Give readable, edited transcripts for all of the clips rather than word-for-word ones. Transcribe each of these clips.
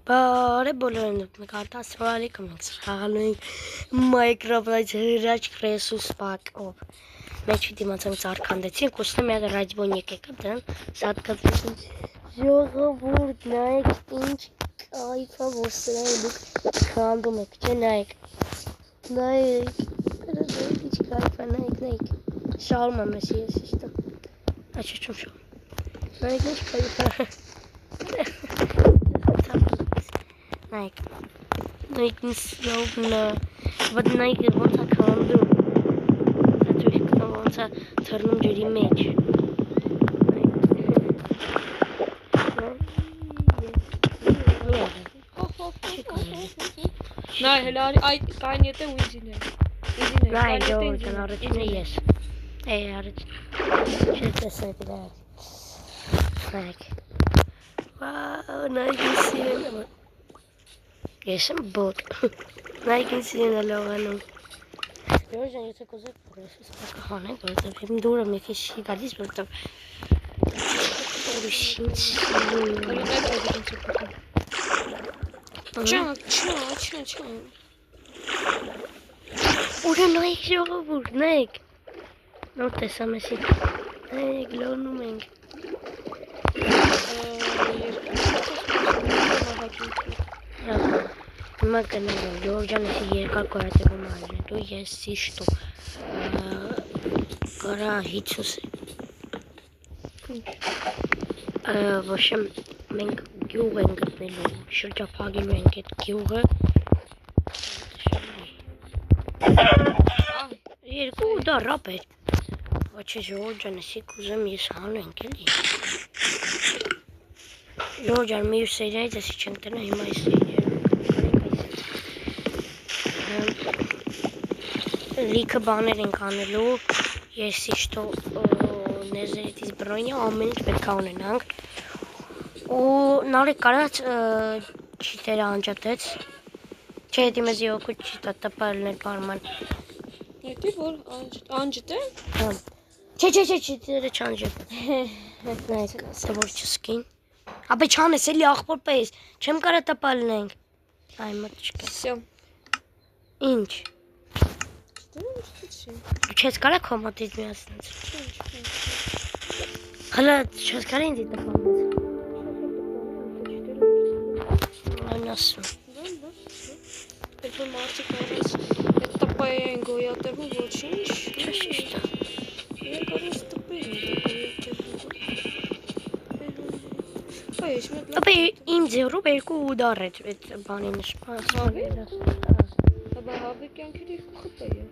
Բարե բոլորին նկատած սովորալիքում ենք սխաղալու ենք Minecraft-ից հրաչ Resus Pack-ով Մեջ դիմացանք ծարքանդեցինք, ուստի մի հատ ռադիոն եկեք դրան սատկացրեցինք ժողովուրդ նայեք ինչ կայֆ ա որ սրան դուք քանդում եք, չէ նայեք ինչ կայֆ ա նայեք շարում եմ ես իստը աչիչում շարում նայեք ինչ կայֆ ա Like, but like once I come do, that's once I turn them to the image. No, hello, I can't get the wizard. Right, George, yes. Hey, just a second. Like, wow, nice seeing. Yes, I'm bored. I can see in the lower room. George, you took us up for us. I'm doing a make a sheep at this bird. Oh, the nice over neck. Not the summer seat. I glow no man. Magana Georgian is here calculated man. Do yes, sisto. Gara hitsus. Vashem meng gyuwen gapelo. Shulja pagi menget gyuwe. Here go da rapid. Watch Georgian is sikuzem yeshalen keli. Georgian mi say that is chantana he might say. Լիքը բաներ ենք անելու, ես իշտո նեզերիտից բրոնյա ամեն ինչ պետք է ունենանք ու նարեկ կարած չիտերը անջատեց չէ հետի մեզ յոքուտ չիտա տպալներ բարման Հետի որ անջատե? Չէ չիտերը չանջատ նայք ստավոր չսկին ապե չանես էլի աղբոր պես չեմ կարա տպալնենք այ մտ չկա Ինչ Չես կարա կոմոտից միացնեց Հլա չես կարա ինձ տպանեց Այն ասում Պետք է մարդիկ արես Այդ տպայ են գոյատևում ոչինչ Չաշիշտ Եկ արես տպայ են գոյատևում Ապե իմ ձերով երկու ուդար էդ բանի նշպաս Հաբա հավի կյանքերի խպը է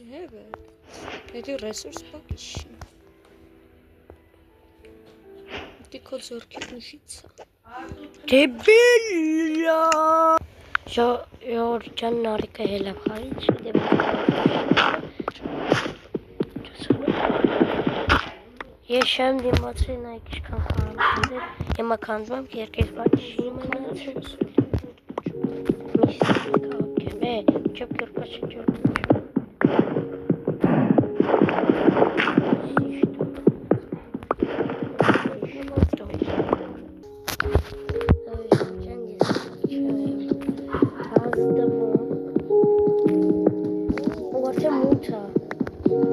Հևը Հետի ռեսուրս պակիշ Հետի կո ձորքիտ նշիցա Դեբիլա Ժորջան նարիկը հելավ հարի չի Ես շեմ դիմացրի նայք իշքան խարամքանդեր Եմա կանդում եմ երկես բար չի մնացրի Միսի կաղաք եմ չոք կրկա չջոր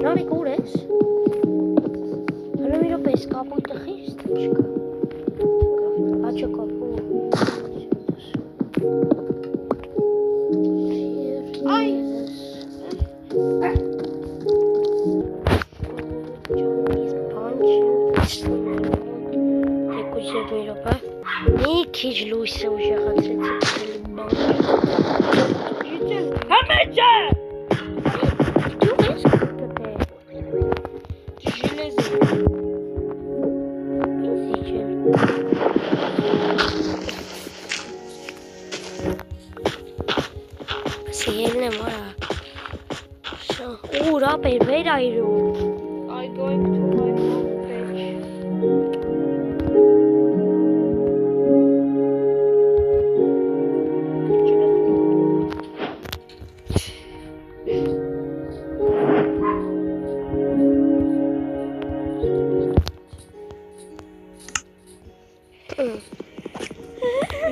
Նարիկ ուր ես? Հլո մի ռոպես կապույտը խիստ չկա Աչը կապու Այ Ջանիս պանչը Եկուց եկ մի ռոպը Մի քիչ լույսը ուժեղացրեցի Համեջը Rapper, where are you? I'm going to my homepage.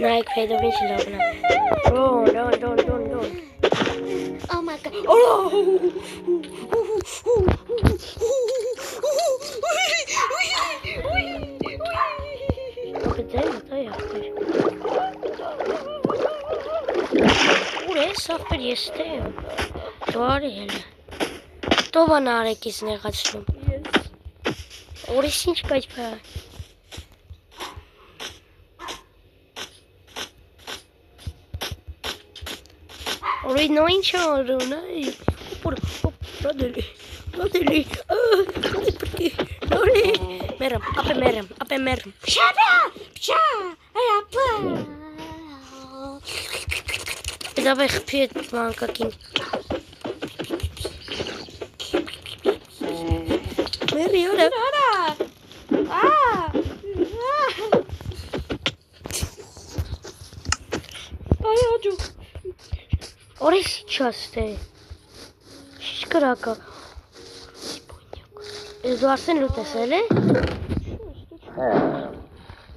Nike Fade Vinci Lobna. Don't. Oh my god. Oh! Ուրե սախպեր ես ստեմ։ Դարի հելը։ Տովան արեք ես նեղացնում։ Ուրես ինչ կայջ պա։ Ուրի նո ինչ արուն, այ։ Ռադելի, նորի, ապե մերմ։ Pşa, ayapı. Давай хпет, каким. Мэри, ora. Ay acı. Ora сейчас ты. Шкарака. Эдуардsen лутесele.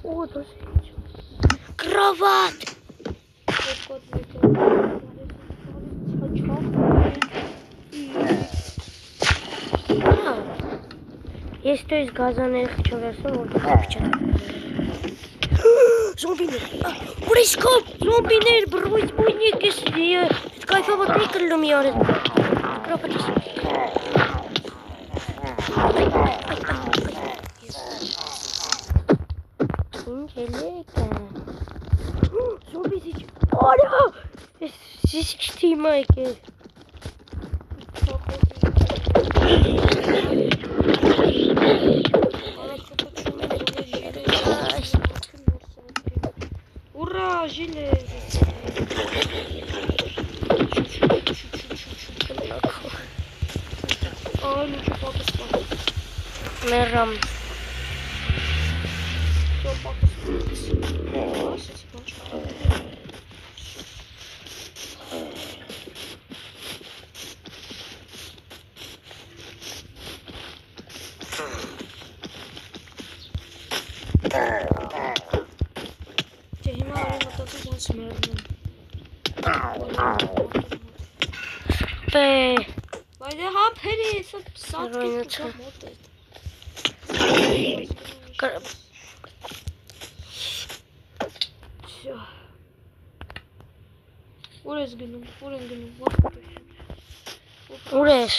О, тут. Кровать. Есть то есть газаных человеков, вот это. Zombiner. Ուրիշքով zombiner բռույց բույնիկ ես այդ կայֆավը պիկլում յարը։ Կրոպատիս։ Ինչ էլեք է։ Zombisiç. Ալա։ Ես չթիմա եկել։ Ура, жили! Ай, ну что, папа спал? Мэрам. Что, папа спал? Հիմա արի մտածում ոնց մեռնում։ Բե։ Բայց դե հապերի էսա սատկից ու մոտ է։ Ուր ես գնում, ուր են գնում, Ուր ես։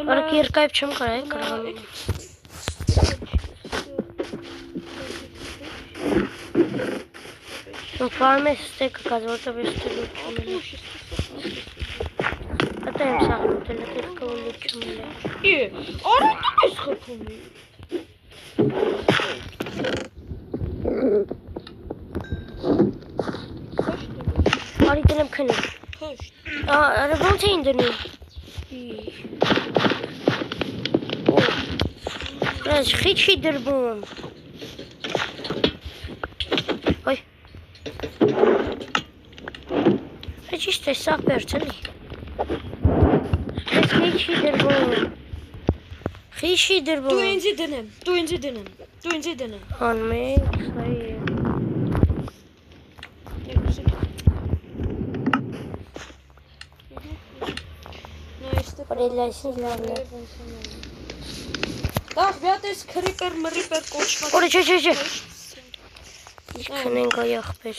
Արք երկայբ չեմ կարայ կրղանում։ Farmers stake կազորտը վեստելություն էլ է։ Ատա եմ սաղնում տելակետ կողլիչում էլ է։ Արոտում ես խպում է։ Արի դնեմ քնում։ Արը ոնց էին դնում։ Այս խիչի դրբում։ Ոյ։ Ճիշտ է, սա պերցելի։ Այս խիչի դրբում։ Խիչի դրբում։ Դու ինձի դնեմ։ Անմեկ, սա է։ Պարելայսին լավն է։ Դաղ, վյատ ես քրիպեր, մրիպեր կոչված։ Որը չէ։ Իսկ քնենք այ աղբեր։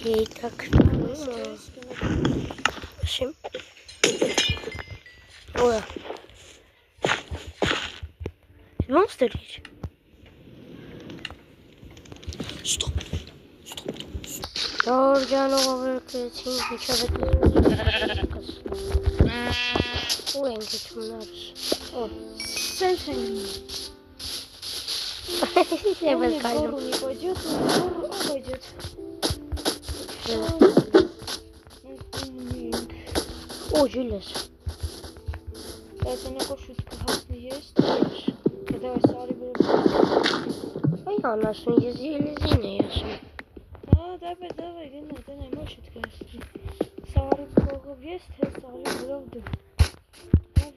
Եիտակ Շիմ Ոյա Monster իչ Ստոպ Ժորջանով ավերկեցին միջավետից Ու են գիթում նարս Սենց են Եվել կայնում Գորու մի պոյջոտ, գորու պոյջոտ О, Julius. Это на кошечку хапни есть. Давай сари будем. А я нас не еле-зине ясно. Давай, гына, мочит, кажется. Сари кого есть, сари будем. Давай.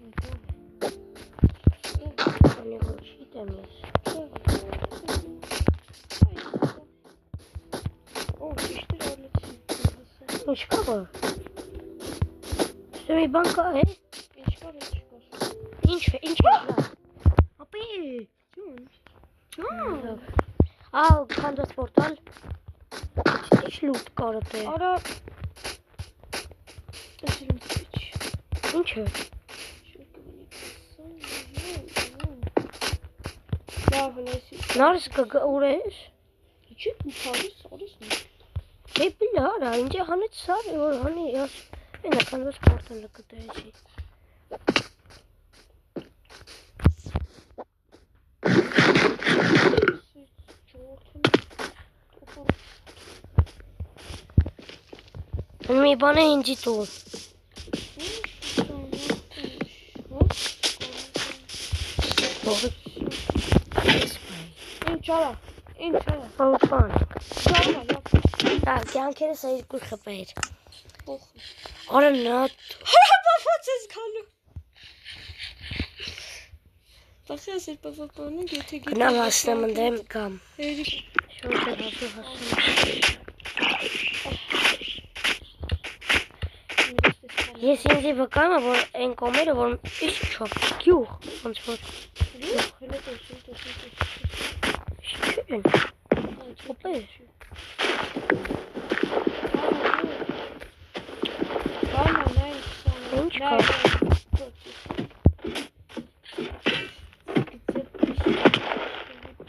ինչ կա որ։ Ստե մի բան կա է։ Ինչ կար։ Ինչ է լավ։ Ապի։ Ահա քանդած պորտալ։ Ինչ լուտ կարը թե։ Արա։ Տեսնում ինչ։ Ինչ է։ Լավ լսի։ Նարս կուրես։ Ինչ է ցավս արես։ Դեպի լարա, ինչ հանեց սար, որ հանի ես այնա քանդած պորտալը կտեցի։ Մի բան է ինձի տու։ Ինչ արա։ Բան։ Լավ։ Դա կյանքերս երկու խփեր։ Փոխ։ Արա նա Բաֆած ես գալու։ Տախես էր բաֆապանը, եթե գնամ հասնեմ ընդեմ կամ։ Հերի։ Շուտ հասնում։ Ես ինձի վկայում եմ, որ այն կոմերը, որ ինչ չով, գյուղ, ոնց որ։ Շեն։ Ոպեր։ Ինչ կա։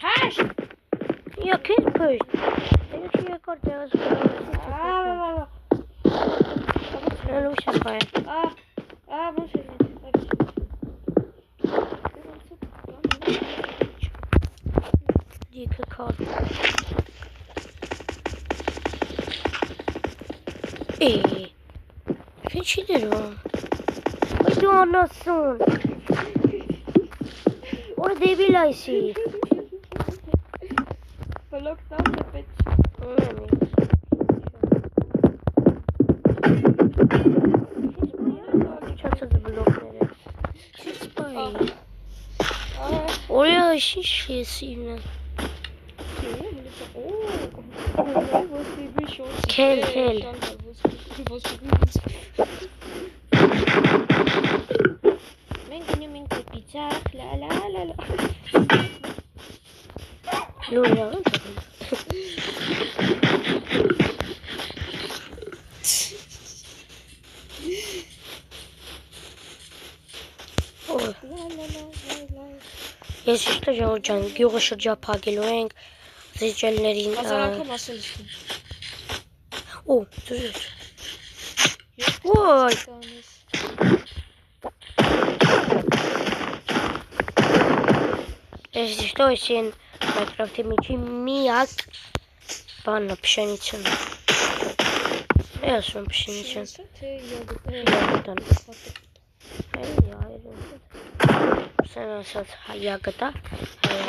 Հաշ։ Եկել պոշտ։ Ինչ եկար դեղս գնալսի։ Նալու շապայ։ ոնց է։ Դիքը կար։ Ինչի դերում։ Ոյ դու անասուն։ Որ դեբիլ այսի։ Բլոկ տամ դեպետ։ Չացած բլոկները։ Ինչ սպայ։ Օրը ինչ շեսինը։ Քել։ Մենք գնում ենք պիցախ, լա։ Լուրը։ Ես ճիշտ է ջան, գյուղը շրջափակելու ենք զիջելներին։ Հազարակը մասել եմ։ Օ, դուրս։ Ոյ։ Ես ճիշտ է այսին Minecraft-ի միջի միակ բանը փշանիցն։ Ես ում փշանիցն։ Թե Ягодан։ Sen asat ягода.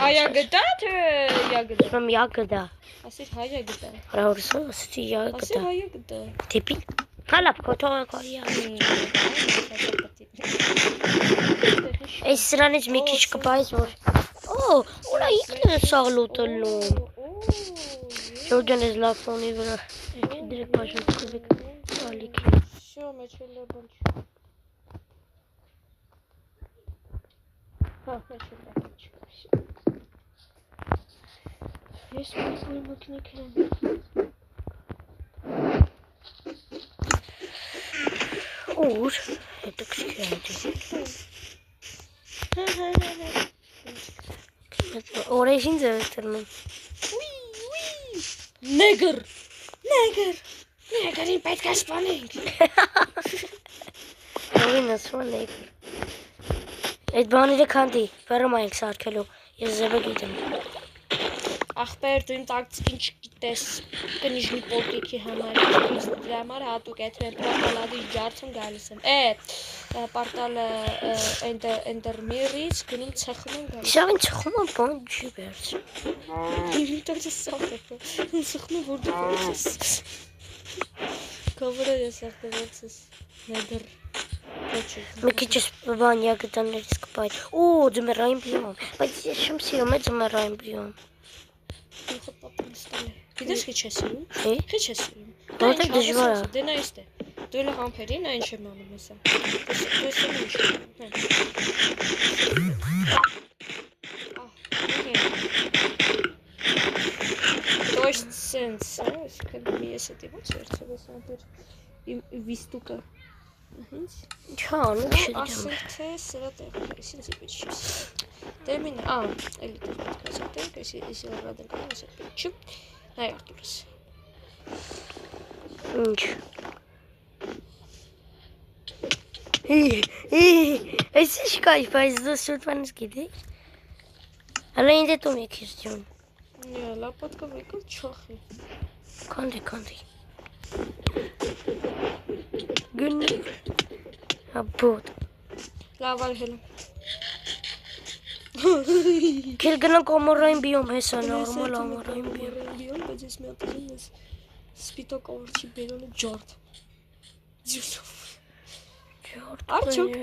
Հայագտա թե ягода։ Ում ягода։ Ասիր հայագտա։ Ռաուրսը ասի Ասիր ягода։ հայագտա։ Տիպի։ Հալապ կոթողը կարիա։ Այս սրանից մի քիչ կպայես որ։ Օ, ուրա ինքն է սաղ լուտելում։ Ժորջան ես լապոնի վրա։ Դրեք բաժան կուվեք ալիքի։ Շո մեջել է բանչ։ Հա, մեջել է բանչ։ Ես մոյ մոքնիք եմ։ Ուր, հետը կշկի այդի։ Օրեժին ձև է տրնում։ Նեգր, նեգրին պետք է սպանենք։ Ովին ասում է այդ բաները քանդի, վերում այնք սարքելու, ես ձևը գիտեմ։ Ախպեր դու իմ տակտիկին չգիտես կնիժնի պոլտիկի համար, դրա համար հատուկ այդ պարտալադի ջարդում գալիս եմ։ Պարտալը էնդերմիրից գնում ցխում եմ գալիս։ Շաղին ցխում եմ բան չի վերց։ Դիտել ես սախ է, ցխում որ դու ես։ Կովրը ես ախտերից նեդր։ Մի քիչ բան ягоդաներից կպայ։ Օ, ձմեռային բիոմ, բայց ես չեմ սիրում այդ ձմեռային բիոմ։ Ինքը պատմստել է։ Գիտես քիչ ես սիրում։ Է։ Քիչ ես սիրում։ Որտե դժվար է։ Դե նա էստե։ Դու էլ համբերին, այն չեմ անում հեսա։ Դες ինչ։ То есть sense, այսինքն մի էս էդի ո՞նց վերցրել ես այնտեղ իմ վիստուկը։ Հենց։ Չա, նու չգիտեմ։ Ասենք թե սրա տեղը, այսինքն պետք չի։ Termin, էլի դեռ պետք է ասել, если ռադեն կարող ասել պետք չի։ Նայ Արտուրս։ Ինչ։ Այս ինչ կայ, բայց դու շուտվանից գիտես։ Հələ ինձ է տուն եք իստյուն։ Не, лопатка выкл чохи. Конди. Գնի։ Ապոտ։ Լավ արհել։ Քել գնանք ամառային բիոմ հեսա նորմալ ամառային բիոմ։ Բիոմ, բայց ես մի հատ ուզում ես սպիտակ ավարչի բերոնը ջորդ։ Ջուրդ։ Արջոք։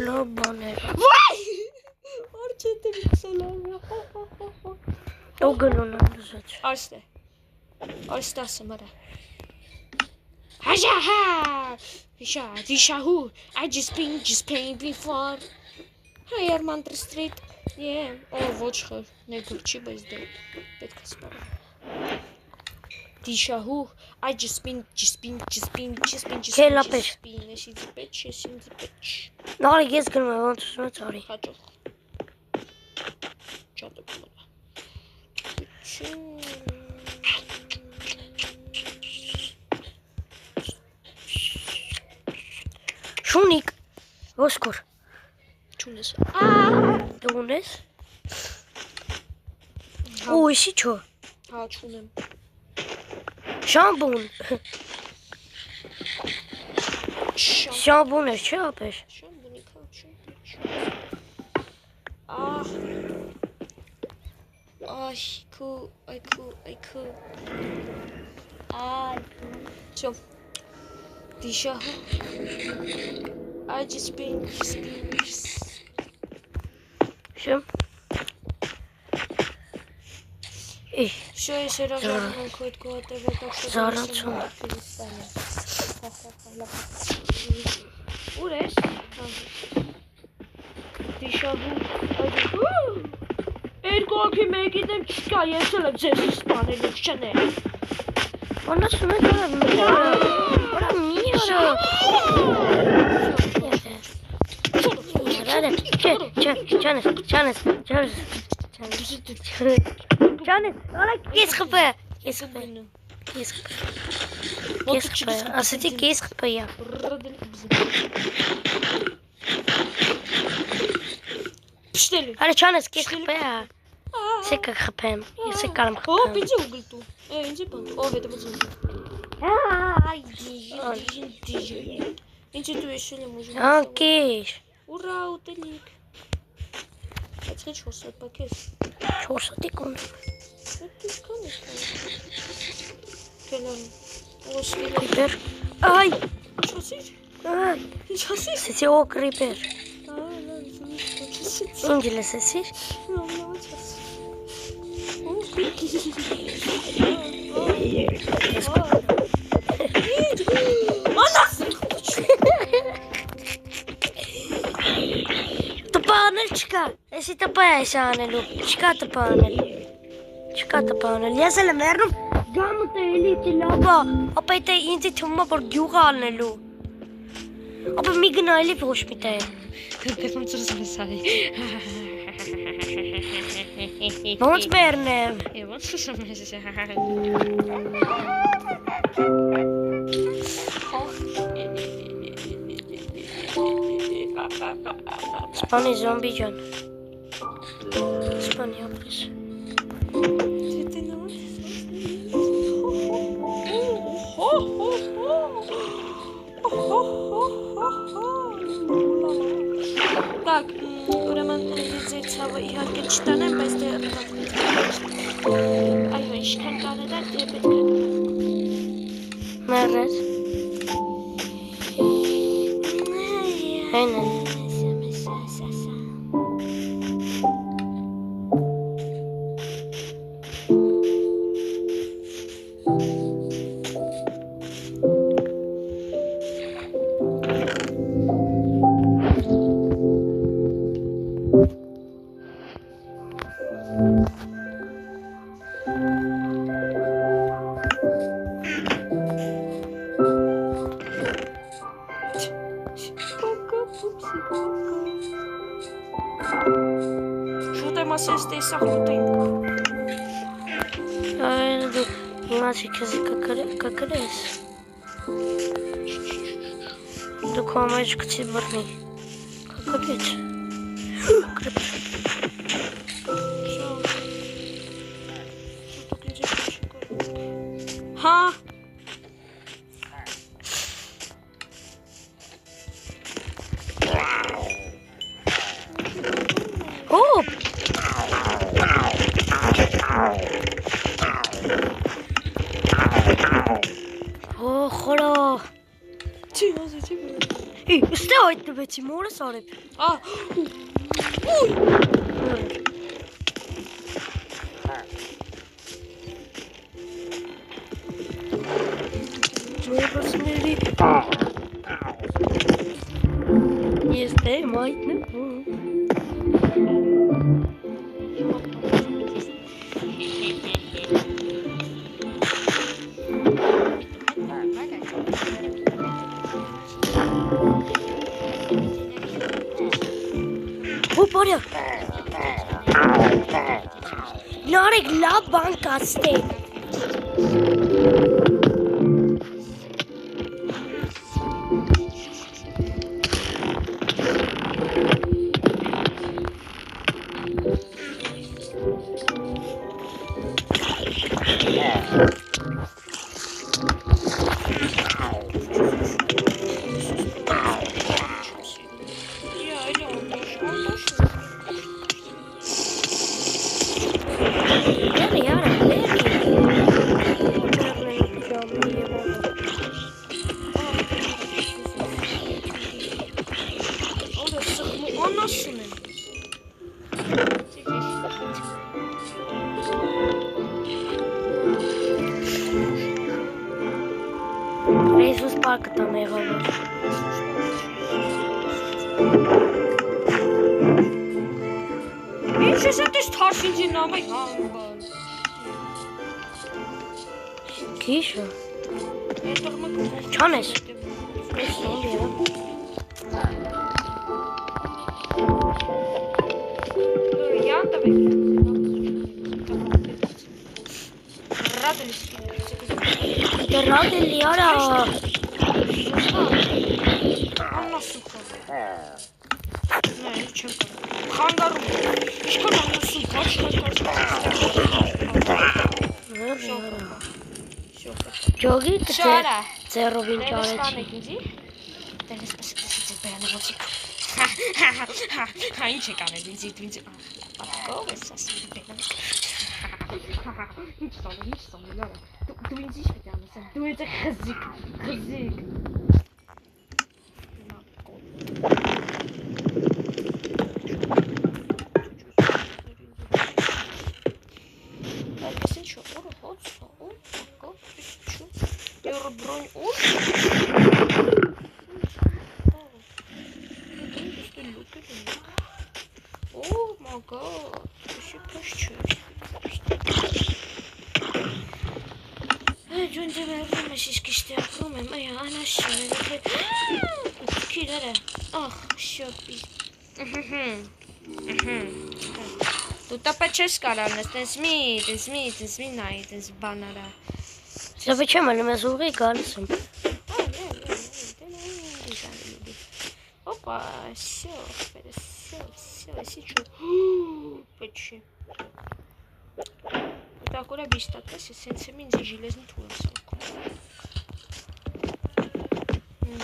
Լավ բաներ։ Վայ! Արջետ եմ սալամ։ Ու գնոն անդուզած։ Արստե։ Արստասը մարա։ Հաջահա! Վիշահու, I just paying before. Հայ Արմանտր Ստրիթ, ոչ խոր, ներգուր չի, բայց դե պետք է սպարը։ Վիշահու, I just been, Քելապեր։ ես ինձ պետք։ Նարի ես գնում եմ, ոնց ուզում ես արի։ Հաճող։ Ճատը կմորա։ Շունիկ, ոսկոր։ Չունես։ Դու ունես։ Ու իշի չո։ Հա, չունեմ։ Շամբուն։ Շամբուն է, չէ ապեր։ Շամբունի քաչու։ Ay, cool. Все. Диша. I just been. Все. Все, я все равно какой-то вот так что. Зарацун. Уреш. Диша. Երկոքի մեկիդ եմ չկա, ես էլ եմ ձեզ իսպանել եք չնե։ Ոնց ունես Որա միորա։ Չանես, արա կես խփը։ Ասեցի կես խփը յա։ Պշտելի։ Արա չանես կես խփը յա։ Սեկա խփեմ, ես եկալım О, խփեմ։ պիջի ուգլ տու։ Ինձի բան։ Ո, հետո բուզում։ Ay, dij. Ինձի դու ես էլ եմ ուզում։ Անկեր։ Ուրա, ուտելիք։ Այդ ինչ հոսը պակես։ 4 տիկուն։ Դու կան ես։ Կելան։ Ոսկիլ։ Կրիպեր։ Այ, Չոսիր։ այ, Չոսիր։ սեցի օ կրիպեր։ Ինչ լսեցիր։ Տպանել չկա, էսի տպա է այս անելու, չկա տպանել, ես էլ եմ երնում գամը տեելի տիլաբա, ապա էտե ինձի թումա, որ գյուղը անելու, ապա մի գնայելի ոչ մի տե, Ոնց ուզում ես արի։ ոնց բերնեմ, Ոնց ուզում ես։ սպանի զոմբի ջան, սպանի ապրես, Так, ուրեմն ձեր ցավը իհարկե չտանեմ, բայց դե այո, ինչքան կարել է, դե պետք է մերնես, հեն է, Շուտ եմ ասես տեսա խոտին։ Այլ դու իմացի քեզ կկրես։ Դու քո մեջ կցի բռնի։ Կկրեց։ Հա։ Հոպ։ Խորո։ Չի ասի, չի բերել։ Ստե հայտնվեցի մորս արեպ։ Մորսների։ Ես դե մայտնը։ Հոպարյա։ Նարեկ լավ բան կացտե։ Ռեյսուս պարկը տան եղավոր։ Ինչ ես էտ ես թարսինձի նամայ հանբան։ Կիշը։ Չան ես։ Ես սոլ եվա։ Յան տվեք։ Դրադելի արա։ Աննա սուխա։ Նա ինչ չեմ կարող։ Խանգարում։ Ինչքան աննա սուխա, Ջոգի ձեռով ինչ արեցի։ Տենես պսկսիցի բյանավոցիկ։ Հա ինչ եք անել ինձ պատկով ես ասում բյանավոցիկ։ Ինչ սոնել, լարա։ Դու ինձ ինչ պետք է անասեմ, դու ես խզիկ։ Այս ինչ օրը հոց, կով, չու, եվրո բրոն ուր։ Oh my god, she pushed you. Ջուն դեմերում ես իսկ իստեղում եմ, այ անաշին է, քիրերը, ախ, շոպի, դու տապա չես կարանես, տենց մի նայի, տենց բանարա։ Սովի չեմ ալում ես ուղի գալիս եմ։ Опа, всё, если что, почти. Так, ура, бистата, сенсами инзи железный тулсок.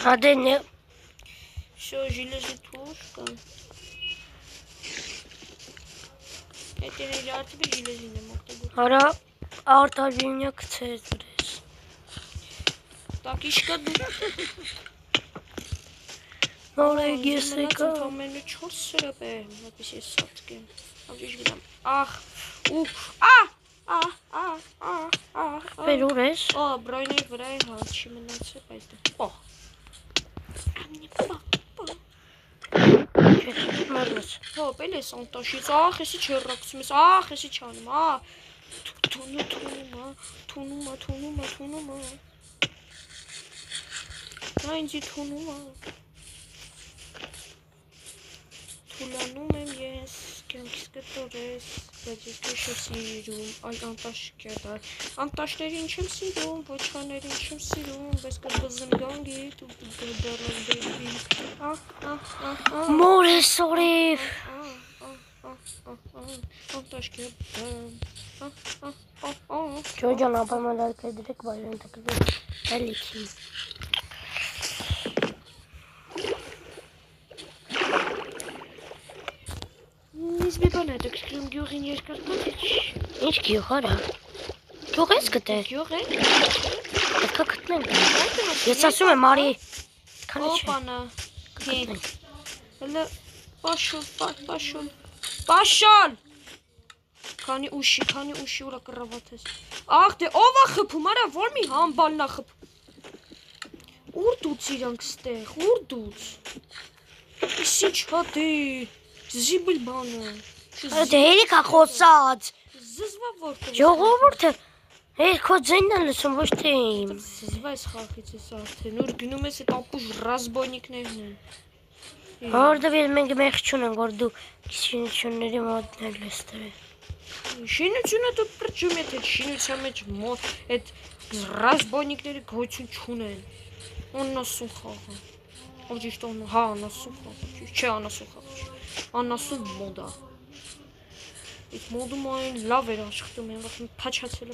А де не. Всё, железный тулска. Это не я тебе железный не мог тогда. Ара արտավինյա կցեր դրես։ Так, իշկա դու։ Նորեկ ես եկա։ Ամենը 4 սրապ է, այդպես ես սատկեմ։ Աբիշ գիտեմ։ Ախ, ու, Բեր ուր ես։ Բրոյների վրա է հա, չի մնացել, բայց դա։ Հոպ, էլ ես անտաշից, ախ, եսի չերրակցում ես, ախ, եսի չանում, թունում, նա ինձի թունում, թուլանում եմ ես, կյանքիս կտորես, բայց ես քեզ չեմ սիրում, այ անտաշիկ է դա, անտաշներին չեմ սիրում, ոչխարներին չեմ սիրում, բայց կբզնգանգի, դու դեռս բեբի, Մոր է սորիվ։ անտաշիկ է Ջոջան ապարման լարկը դրեք բայրան տակրվի էլիքի։ Ինձ մի բան է դկրում գյուղին երկար կոտիչ։ Ինչ գյուղ արա։ Գյուղ ես գտել։ Գյուղ է։ Պետքա գտնենք։ Ես ասում եմ արի։ Քանի չէ։ Օպանա։ Հələ Պաշալ։ Քանի ուշի ուրա կռավաթես։ Ախ դե ով է խփում, արա որ մի համբալնա խփ։ Ուր դուց իրանք ստեղ, ուր դուց։ Իսի չհատի։ Զիբլ բանը։ Դե հերիքա խոսած։ Զզվա որտեղ։ Ժողովուրդը քո ձայնն է լսում, ոչ թե իմ։ Զզվա այս խաղից ես արդեն, ուր գնում ես այդ ապուշ ռազմոնիկներն են։ Որտեւ մենք մեղ չունենք, որ դու քիչինությունների մոդներ ես դրել։ Շինությունը դու պրճում ես այդ շինության մեջ այդ ռազմոնիկները գոյություն չունեն։ Անասուն խաղը։ Ո՞ր ճիշտ on, հա, անասուն խաղը։ Չէ, անասուն խաղը։ Անասուն մոդա։ Այդ մոդում այն լավ էր աշխատում, այն վախ փաչացել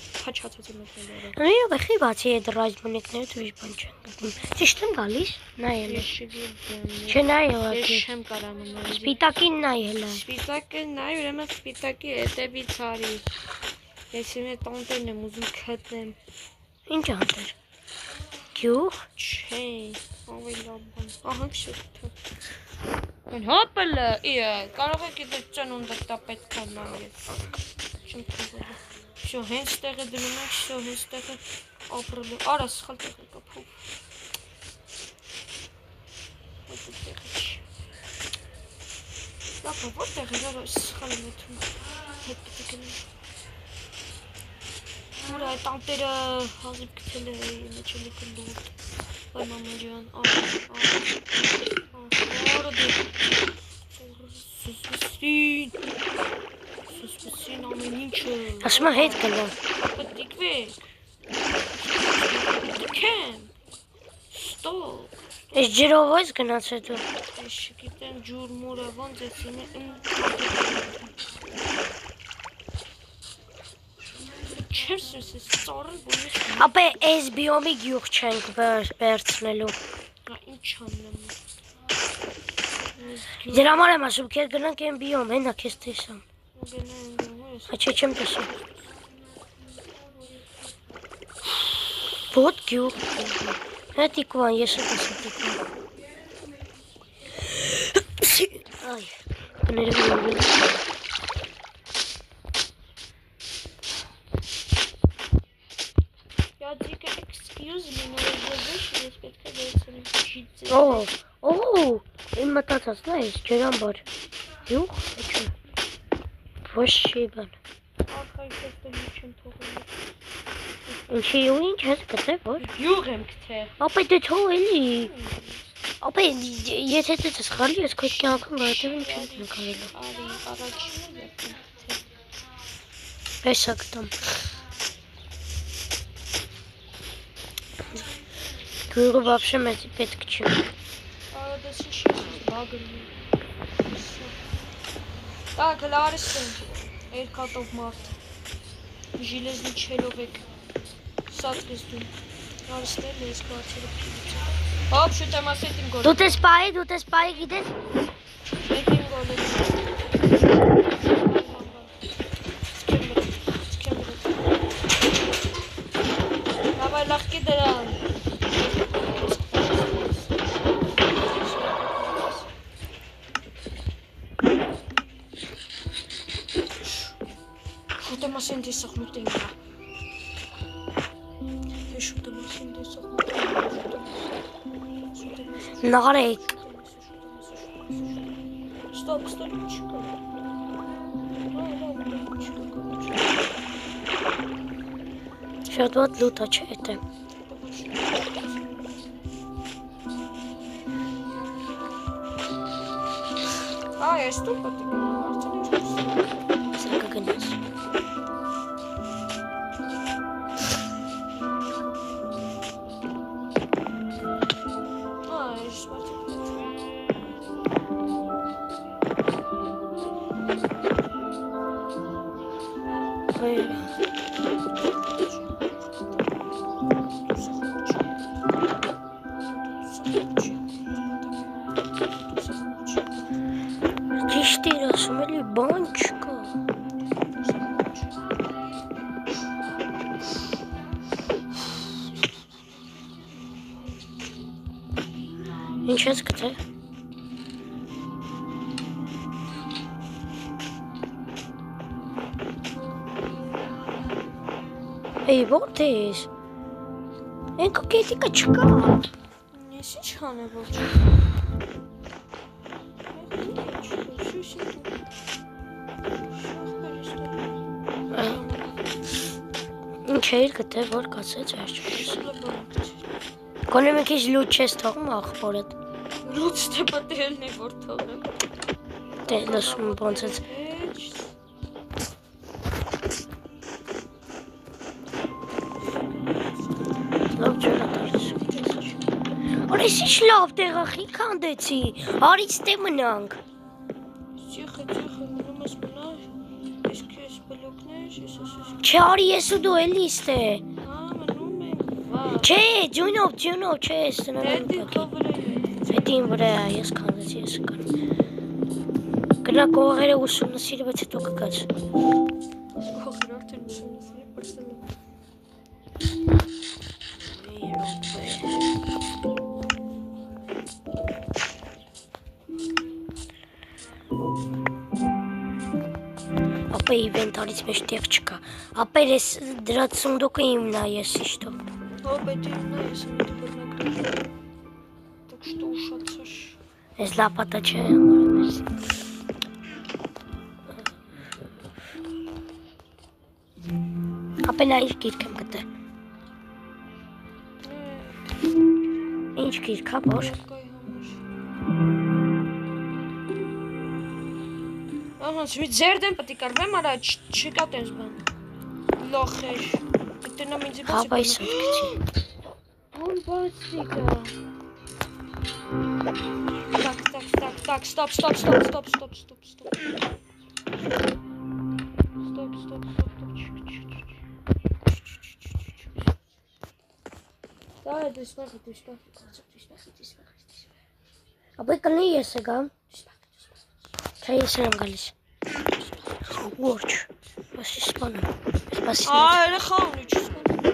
մեկները։ Այո, բախի բացի այդ ռազմոնիկները դու ինչ բան չեն գտնում։ Ճիշտ եմ գալիս, նայել։ Չէ, նայել։ Ես չեմ կարամ նայել։ Սպիտակին նայել։ Սպիտակը նայ, ուրեմն սպիտակի հետևից արի։ Ես իմ այդ տանտերն եմ ուզում գտնեմ։ Ինչ անտեր։ Գյուղ։ Չէ, ավելա բան։ Ահա շուտ։ Այն հոպելը, կարող եք դե ծնունդը տա պետք է նայես։ Չեմ թողել։ Շո հենց տեղը դնում եք, շո հենց տեղը ապրելու։ Արա սխալ տեղ եկա փող։ Որտեղ տեղը չի։ Լապա, որտեղ է, արա սխալ եմ եթում։ Հետ պետք է գնեմ։ Ուրա այդ տանտերը հազիվ գտել է մեջ էլի կլուտ։ Այ մամա ջան, Սուսպիսին ամեն ինչը։ Ասում եմ հետ գնա։ Պտիկվեք։ Պտիկեմ։ Ստոպ։ Այս ջրով ես գնացել դու։ Ես չգիտեմ ջուր մուրը ոնց է ցինը Չերսես ծառը բունի։ Ապա այս բիոմի գյուղ չենք վերցնելու։ Հա ինչ անեմ։ Դրա համար եմ ասում, քեզ գնանք այն բիոմ, հենա քեզ տեսամ։ Գնանք։ Հա չեմ տեսում։ Ոտ գյուղ։ Հա տիկվան, ես եմ տեսել տիկվան։ Այ, կներևի։ Յադիկը excuse me, նորեզվեշ, ես պետք է վերցնեմ շիծը։ Իմ մտածած նա ես, ջրամբար։ Գյուղ, չէ։ Ոչ չի բան։ Ախ, այստեղ դու չեմ թողել։ Ինչի ու ինչ ես գտել, որ։ Գյուղ եմ գտել։ Ապա դե թող էլի։ Ապա եթե դու սխալի ես քո կյանքում գտել չեմ կարելի։ Արի, առաջինը եկել։ Հեսա գտամ։ Գյուղը вообще մեծ պետք չի։ Արա դες ինչ բագրի։ Так, լարիսն երկաթով մարդ։ Ժիլեզնի չելով եք։ Սածկես դու։ Լարիսներն ես կարծել փիլիչ։ Հոպ շուտեմ ասետ իմ գոլ։ Դու տես պայի գիտես։ Եկին գոլը։ Давай лахки դրան։ Շուտեմ ասեն դե սխմուտ են գա։ Շուտեմ ասեն դե սխմուտ են գա։ Նարեկ։ Ստոպ, չկա։ Շատ ված լուտա չէ էտե։ Այս ստոպը արդեն Սա կգնաս։ Ճիշտ էր ասում էլի բան չկա։ Ինչ ես գտել։ Էй, ո՞րդ ես։ Ենքո կետիկը չկա։ Ես ինչ հանեմ ոչ։ Ինչ էիր գտել, որ կացեց այս։ Գոնե մի քիչ լուտ չես թողում ախորդ։ Լուտ թե պատելն է որ թողեմ։ Դե լսում ոնց է։ Լավ ջորա դարձ։ Օրես ինչ լավ տեղա խի քանդեցի։ Արից տե մնանք։ Տիխը, մնում ես մնա։ Իսկ ես բլոկներ, ես։ Չէ, արի ես ու դու էլի ստե։ Մնում ենք, վա։ Չէ, ջունով, չէ, սնանան տակի։ Հետին վրա ես քանդեցի, ես կան։ Գնա կողերը ուսումնասիրված հետո կգաց։ Կողերը արդեն ուսումնասիրի պրսել։ Ապա իվենտարից մեջ տեղ չկա։ Ապա ես դրա ծունդոկը իմնա ես իշտո։ Հո, պետք է իմնա ես իմնա բռնագրել։ Так что ушացաշ։ Ես լապատա չէ համարեմ ես։ Ապա նա ինչ գիրք եմ գտել։ Ինչ գիրք հա որ։ Ահա, մի ձեր դեմ պետք է կարվեմ արա չկա տես բան։ Լոխեր։ Դենամ ինձ բացի։ Ապա ես գցի։ Ո՞ն բացիկա։ Так, стоп. Давай, դեսպախ։ Ապա կլինի ես եկամ։ Չէ ես եմ գալիս։ Ոչ։ Բասի սպանում։ Բասի։ Երեխա ունի չսպանես։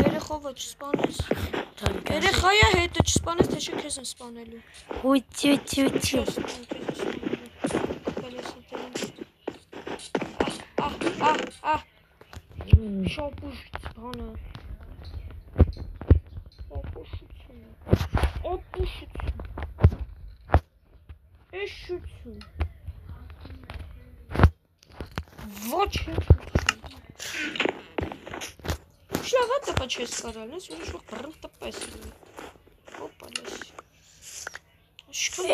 Երեխովը չսպանես։ Երեխայա հետը չսպանես, թե չէ քեզ են սպանելու։ Ուտի։ Շոպուշ բանը։ Օպուշություն։ Էշություն։ Ոչ Շլավա տպա չես կարալ, ես ուրիշ վող բռն տպես Հոպա լես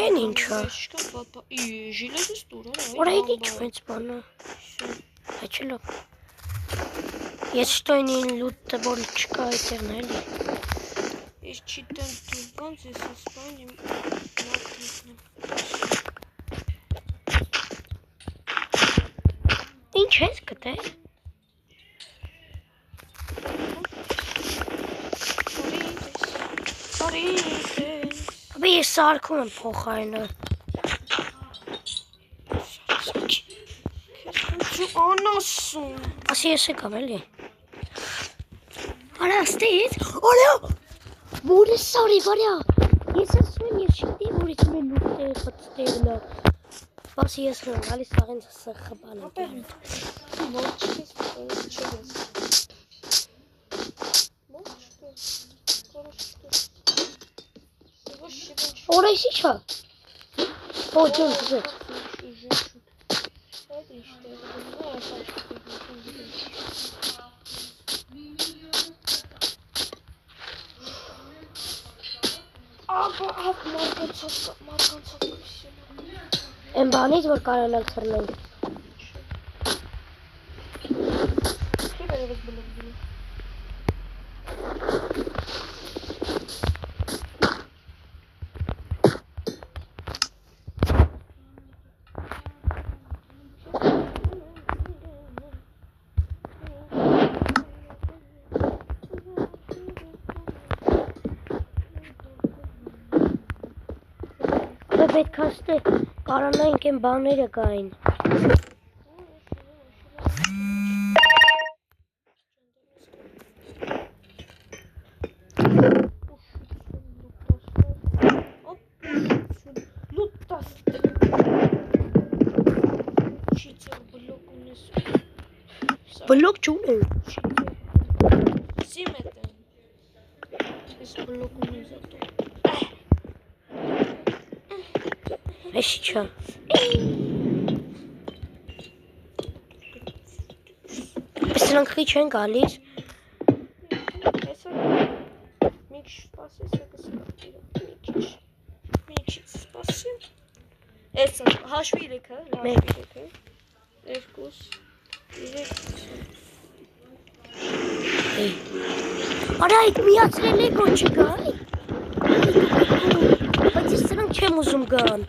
Են ինչա Ժիլեզը ստուր Որա իդ ինչ մենց բանը Հաչելով Ես շտոյնին լուտը որ չկա այդերն էլի Ես չիտեմ դու բանց ես ասպան իմ Ինչ ես գտել Ապա ես սարքում եմ փոխարինը Անասուն Ասի ես եկամ էլի Արա ստեից Արա Որ ես սարի վարյա Ես ասում եմ ես շիտի որ ես մեն լուտ է խտստերնը Բասի ես հրում գալիս սաղեն խպան եմ Ոչ չես Օրայսի չա Պոջուն զետ։ Այդ իշտեղ Աբա մարկանցով Են բանից, որ կարանանք թրնենք։ Չի վերևս բլոկ դինի Պետք աստե կարանայինք են բաները կային։ Բլոկ չունեմ։ Սիմ էտ են Ես բլոկ ունես ատո Ես չա։ Սրանք խի չեն գալիս։ Այսօր մի քիչ սպասես մի քիչ սպասեմ Էս հաշվի 3-ը հաշվի 3-ը 2 3 Արա այդ միացրել եք որ չկա։ Բայց ես սրանք չեմ ուզում գան։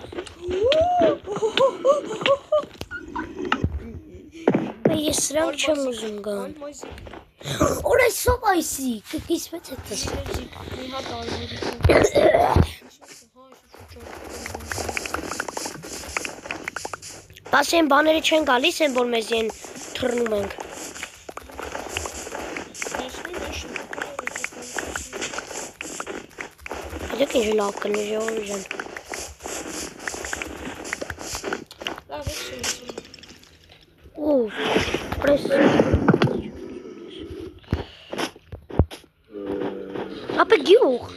Ես սրանք չեմ ուզում գան։ Օր այսով այսի, կիսվեց հետս։ Մի հատ արմերի Բաս են բաները չեն գալիս են, որ մեզ են թռնում ենք։ Դեք ինչ լավ կներ ժողովուրդ։ Ու, պրես։ Ապա գյուղ։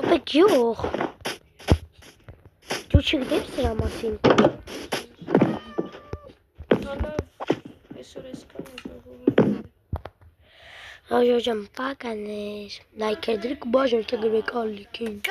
Ապա գյուղ։ Դու չգիտես սրա մասին։ Այո ջան, պականեր։ Լայք դրեք, բաժանեք գրեք ալիքին։